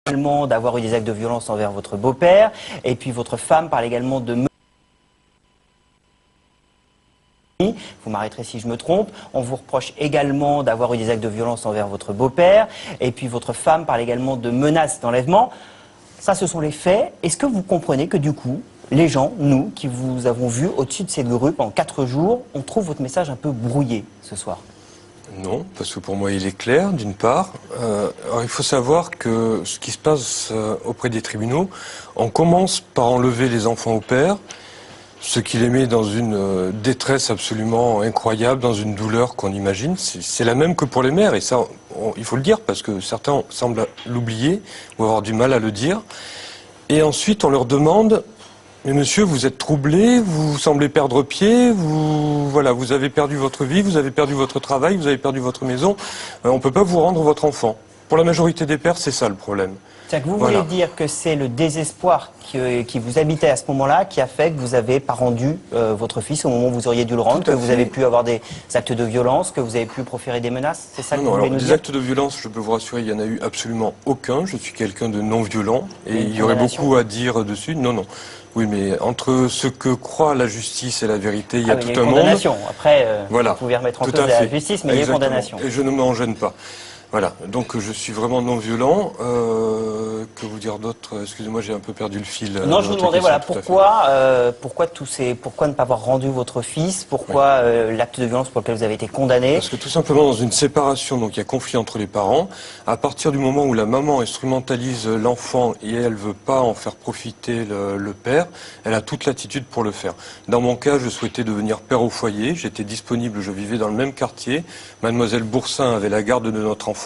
D'avoir eu des actes de violence envers votre beau-père, et puis votre femme parle également de... Vous m'arrêterez si je me trompe. On vous reproche également d'avoir eu des actes de violence envers votre beau-père, et puis votre femme parle également de menaces d'enlèvement. Ça, ce sont les faits. Est-ce que vous comprenez que du coup, les gens, nous, qui vous avons vu au-dessus de cette grue pendant 4 jours, on trouve votre message un peu brouillé ce soir? Non, parce que pour moi il est clair, d'une part. Alors il faut savoir que ce qui se passe auprès des tribunaux, on commence par enlever les enfants au père, ce qui les met dans une détresse absolument incroyable, dans une douleur qu'on imagine. C'est la même que pour les mères, et ça, il faut le dire, parce que certains semblent l'oublier ou avoir du mal à le dire. Et ensuite, on leur demande... Mais monsieur, vous êtes troublé, vous semblez perdre pied, vous avez perdu votre vie, vous avez perdu votre travail, vous avez perdu votre maison. On ne peut pas vous rendre votre enfant. Pour la majorité des pères, c'est ça le problème. C'est-à-dire que vous voulez dire que c'est le désespoir qui vous habitait à ce moment-là qui a fait que vous n'avez pas rendu votre fils au moment où vous auriez dû le rendre, que vous avez pu avoir des actes de violence, que vous avez pu proférer des menaces? C'est ça que vous voulez nous dire? Des actes de violence, je peux vous rassurer, il n'y en a eu absolument aucun. Je suis quelqu'un de non violent et il y aurait beaucoup à dire dessus. Non, non. Oui, mais entre ce que croit la justice et la vérité, il y a tout un monde. Condamnation. Après, voilà, vous pouvez remettre en cause la justice, mais il y a condamnation. Et je ne m'en gêne pas. Voilà, donc je suis vraiment non violent. Que vous dire d'autre? Excusez-moi, j'ai un peu perdu le fil. Non, je vous demandais, voilà, pourquoi ne pas avoir rendu votre fils? Pourquoi l'acte de violence pour lequel vous avez été condamné? Parce que tout simplement, dans une séparation, donc il y a conflit entre les parents. À partir du moment où la maman instrumentalise l'enfant et elle veut pas en faire profiter le père, elle a toute l'attitude pour le faire. Dans mon cas, je souhaitais devenir père au foyer. J'étais disponible, je vivais dans le même quartier. Mademoiselle Boursin avait la garde de notre enfant.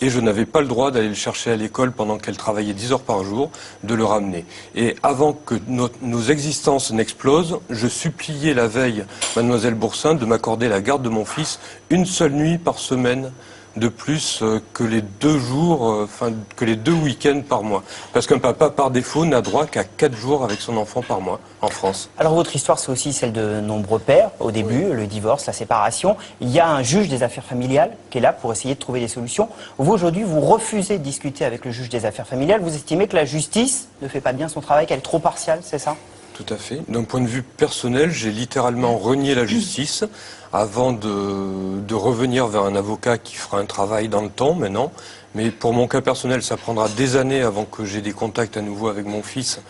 Et je n'avais pas le droit d'aller le chercher à l'école pendant qu'elle travaillait 10 heures par jour, de le ramener. Et avant que nos existences n'explosent, je suppliais la veille Mademoiselle Boursin de m'accorder la garde de mon fils une seule nuit par semaine de plus que les 2 jours, que les 2 week-ends par mois. Parce qu'un papa, par défaut, n'a droit qu'à 4 jours avec son enfant par mois, en France. Alors votre histoire, c'est aussi celle de nombreux pères, au début, le divorce, la séparation. Il y a un juge des affaires familiales qui est là pour essayer de trouver des solutions. Vous, aujourd'hui, vous refusez de discuter avec le juge des affaires familiales. Vous estimez que la justice ne fait pas bien son travail, qu'elle est trop partiale, c'est ça? Tout à fait. D'un point de vue personnel, j'ai littéralement renié la justice avant de revenir vers un avocat qui fera un travail dans le temps maintenant. Mais pour mon cas personnel, ça prendra des années avant que j'ai des contacts à nouveau avec mon fils,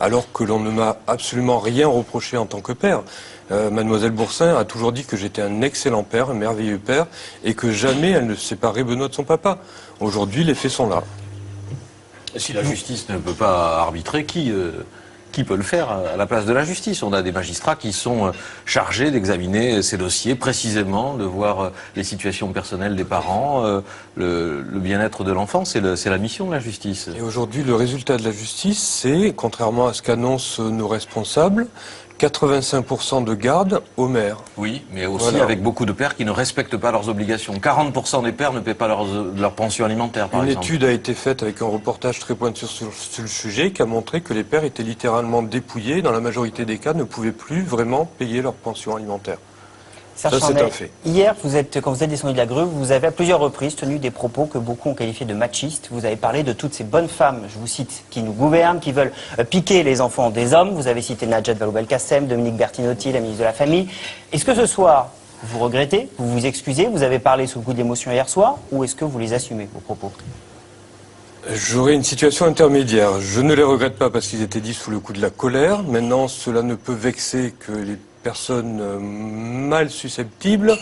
alors que l'on ne m'a absolument rien reproché en tant que père. Mademoiselle Boursin a toujours dit que j'étais un excellent père, un merveilleux père, et que jamais elle ne séparait Benoît de son papa. Aujourd'hui, les faits sont là. Si la justice ne peut pas arbitrer, qui peut le faire à la place de la justice? On a des magistrats qui sont chargés d'examiner ces dossiers précisément, de voir les situations personnelles des parents, le bien-être de l'enfant. C'est la mission de la justice. Et aujourd'hui, le résultat de la justice, c'est, contrairement à ce qu'annoncent nos responsables, 85% de garde aux mères. Oui, mais aussi avec beaucoup de pères qui ne respectent pas leurs obligations. 40% des pères ne paient pas leur pension alimentaire, par exemple. Une étude a été faite avec un reportage très pointu sur le sujet qui a montré que les pères étaient littéralement dépouillés. Dans la majorité des cas, ne pouvaient plus vraiment payer leur pension alimentaire. Ça, c'est un fait. Hier, quand vous êtes descendu de la grue, vous avez à plusieurs reprises tenu des propos que beaucoup ont qualifiés de machistes. Vous avez parlé de toutes ces bonnes femmes, je vous cite, qui nous gouvernent, qui veulent piquer les enfants des hommes. Vous avez cité Najat Vallaud-Belkacem, Dominique Bertinotti, la ministre de la Famille. Est-ce que ce soir, vous regrettez, vous vous excusez, vous avez parlé sous le coup de l'émotion hier soir, ou est-ce que vous les assumez, vos propos? J'aurais une situation intermédiaire. Je ne les regrette pas parce qu'ils étaient dits sous le coup de la colère. Maintenant, cela ne peut vexer que les personnes mal susceptibles.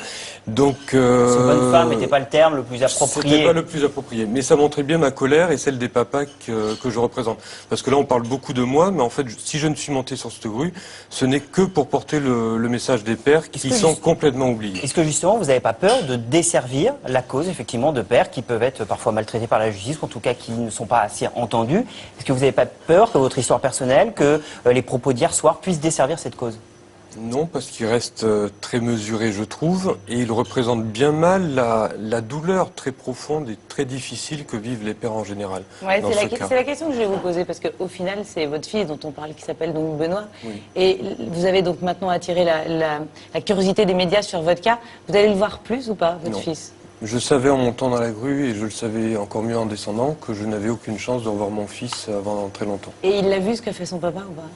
Donc, ces bonnes femmes n'était pas le terme le plus approprié. C'était pas le plus approprié, mais ça montrait bien ma colère et celle des papas que je représente. Parce que là, on parle beaucoup de moi, mais en fait, si je ne suis monté sur cette grue, ce n'est que pour porter le message des pères qui sont complètement oubliés. Est-ce que justement, vous n'avez pas peur de desservir la cause, effectivement, de pères qui peuvent être parfois maltraités par la justice, ou en tout cas qui ne sont pas assez entendus? Est-ce que vous n'avez pas peur que votre histoire personnelle, que les propos d'hier soir puissent desservir cette cause? Non, parce qu'il reste très mesuré, je trouve, et il représente bien mal la douleur très profonde et très difficile que vivent les pères en général. Ouais, c'est la question que je vais vous poser, parce qu'au final, c'est votre fils dont on parle, qui s'appelle donc Benoît. Oui. Et vous avez donc maintenant attiré la curiosité des médias sur votre cas. Vous allez le voir plus ou pas, votre fils? Je savais en montant dans la grue, et je le savais encore mieux en descendant, que je n'avais aucune chance de revoir mon fils avant très longtemps. Et il l'a vu ce qu'a fait son papa ou pas?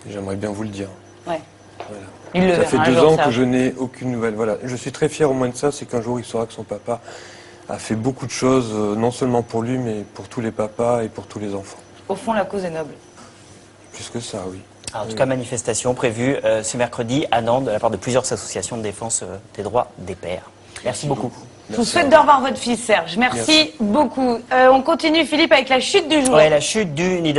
J'aimerais bien vous le dire. Ouais. Voilà. Il le Ça verra fait un 2 jour, ans ça. que je n'ai aucune nouvelle. Voilà. Je suis très fier au moins de ça, c'est qu'un jour il saura que son papa a fait beaucoup de choses, non seulement pour lui, mais pour tous les papas et pour tous les enfants. Au fond, la cause est noble. Plus que ça, oui. Alors, en tout cas, manifestation prévue ce mercredi à Nantes de la part de plusieurs associations de défense des droits des pères. Merci beaucoup. Je vous souhaite de revoir votre fils, Serge. Merci beaucoup. On continue, Philippe, avec la chute du jour. Ouais, la chute du nid